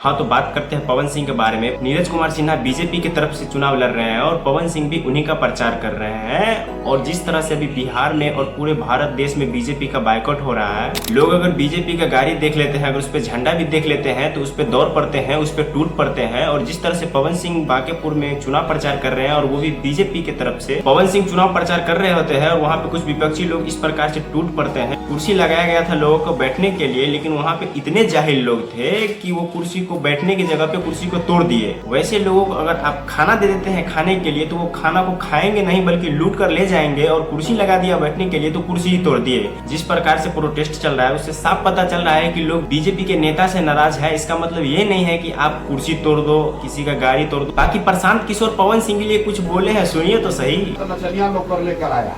हाँ, तो बात करते हैं पवन सिंह के बारे में। नीरज कुमार सिन्हा बीजेपी की तरफ से चुनाव लड़ रहे हैं और पवन सिंह भी उन्हीं का प्रचार कर रहे हैं। और जिस तरह से अभी बिहार में और पूरे भारत देश में बीजेपी का बायकॉट हो रहा है, लोग अगर बीजेपी का गाड़ी देख लेते हैं, अगर उस पर झंडा भी देख लेते हैं तो उस पर दौड़ पड़ते हैं, उस पर टूट पड़ते हैं। और जिस तरह से पवन सिंह बांकेपुर में चुनाव प्रचार कर रहे हैं और वो भी बीजेपी की तरफ से पवन सिंह चुनाव प्रचार कर रहे होते हैं और वहाँ पे कुछ विपक्षी लोग इस प्रकार से टूट पड़ते हैं। कुर्सी लगाया गया था लोगों को बैठने के लिए, लेकिन वहाँ पे इतने जाहिल लोग थे कि वो कुर्सी को बैठने की जगह पे कुर्सी को तोड़ दिए। वैसे लोगों को अगर आप खाना दे देते हैं खाने के लिए तो वो खाना को खाएंगे नहीं बल्कि लूट कर ले जाएंगे, और कुर्सी लगा दिया बैठने के लिए तो कुर्सी ही तोड़ दिए। जिस प्रकार से प्रोटेस्ट चल रहा है उससे साफ पता चल रहा है कि लोग बीजेपी के नेता से नाराज है। इसका मतलब ये नहीं है कि आप कुर्सी तोड़ दो, किसी का गाड़ी तोड़ दो। बाकी प्रशांत किशोर पवन सिंह के लिए कुछ बोले हैं, सुनिए तो सही। नचनिया लोग पर लेकर आया।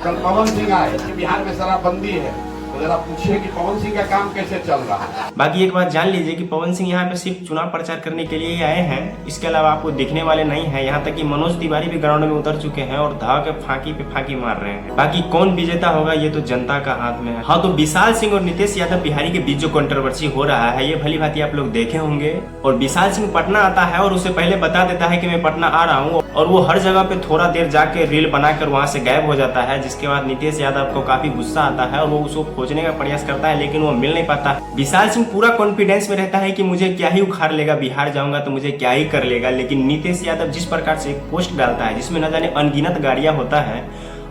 कल पवन सिंह आए कि बिहार में शराबबंदी है, तो जरा पूछिए कि पवन सिंह का काम कैसे चल रहा है। बाकी एक बात जान लीजिए कि पवन सिंह यहाँ पे सिर्फ चुनाव प्रचार करने के लिए ही आए हैं, इसके अलावा आपको दिखने वाले नहीं हैं। यहाँ तक कि मनोज तिवारी भी ग्राउंड में उतर चुके हैं और धाव के फांकी पे फांकी मार रहे हैं। बाकी कौन विजेता होगा ये तो जनता का हाथ में है। हाँ, तो विशाल सिंह और नितेश यादव बिहारी के बीच जो कंट्रोवर्सी हो रहा है ये भली भांति आप लोग देखे होंगे। और विशाल सिंह पटना आता है और उसे पहले बता देता है कि मैं पटना आ रहा हूँ, और वो हर जगह पे थोड़ा देर जाके रील बनाकर वहां से गायब हो जाता है। जिसके बाद नितेश यादव को काफी गुस्सा आता है और वो उसको खोजने का प्रयास करता है, लेकिन वो मिल नहीं पाता। विशाल सिंह पूरा कॉन्फिडेंस में रहता है कि मुझे क्या ही उखाड़ लेगा, बिहार जाऊंगा तो मुझे क्या ही कर लेगा। लेकिन नितेश यादव जिस प्रकार से एक पोस्ट डालता है जिसमें न जाने अनगिनत गाड़ियां होता है,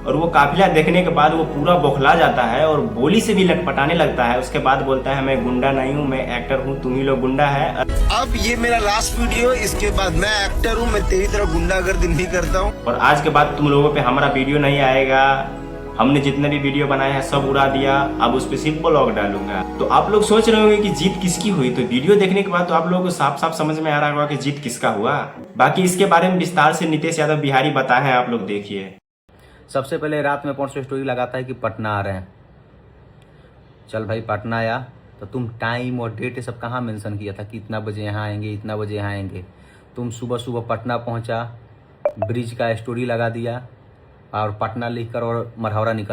और वो काफिला देखने के बाद वो पूरा बौखला जाता है और बोली से भी लटपटाने लगता है। उसके बाद बोलता है मैं गुंडा नहीं हूँ, मैं एक्टर हूँ, तुम ही लोग गुंडा है। अब ये मेरा लास्ट वीडियो, इसके बाद मैं एक्टर हूँ, मैं तेरी तरह गुंडागर्दी नहीं करता हूँ। और आज के बाद तुम लोगों पे हमारा वीडियो नहीं आएगा। हमने जितने भी वीडियो बनाए हैं सब उड़ा दिया, अब उस पर सिर्फ ब्लॉग डालूंगा। तो आप लोग सोच रहे होंगे कि जीत किसकी हुई, तो वीडियो देखने के बाद तो आप लोगों को साफ साफ समझ में आ रहा होगा कि जीत किसका हुआ। बाकी इसके बारे में विस्तार से नितेश यादव बिहारी बताए हैं, आप लोग देखिए। सबसे पहले रात में 500 स्टोरी लगाता है कि पटना आ रहे हैं। चल भाई पटना आया तो तुम टाइम और डेट सब कहाँ मेंशन किया था कि इतना बजे यहाँ आएंगे, इतना बजे यहाँ आएंगे। तुम सुबह सुबह पटना पहुँचा, ब्रिज का स्टोरी लगा दिया और पटना लिखकर और मढ़ौरा निकल